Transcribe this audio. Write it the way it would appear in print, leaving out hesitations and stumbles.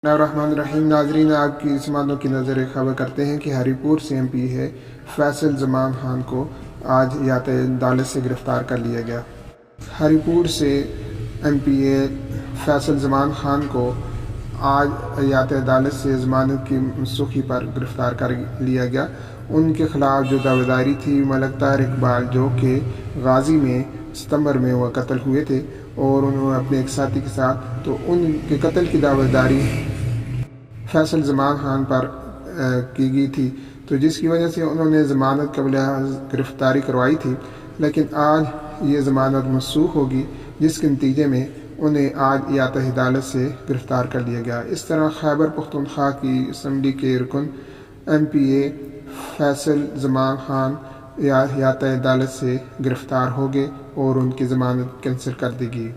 الرحمن الرحیم۔ ناظرین، آپ کی سماعتوں کی نظر خبر کرتے ہیں کہ ہری پور سے MP ہے فیصل زمان خان کو آج یات عدالت سے گرفتار کر لیا گیا۔ ہری پور سے MP فیصل زمان خان کو آج یات عدالت سے ضمانت کی منسوخی پر گرفتار کر لیا گیا۔ ان کے خلاف جو دعویداری تھی، ملک طاہر اقبال جو کہ غازی میں ستمبر میں وہ قتل ہوئے تھے اور انہوں نے اپنے ایک ساتھی کے ساتھ، تو ان کے قتل کی دعویداری فیصل زمان خان پر کی گئی تھی، تو جس کی وجہ سے انہوں نے ضمانت قبل گرفتاری کروائی تھی، لیکن آج یہ ضمانت منسوخ ہوگی، جس کے نتیجے میں انہیں آج یات عدالت سے گرفتار کر لیا گیا۔ اس طرح خیبر پختونخوا کی اسمبلی کے رکن MPA فیصل زمان خان یات عدالت سے گرفتار ہو گئے اور ان کی ضمانت کینسل کر دی گئی۔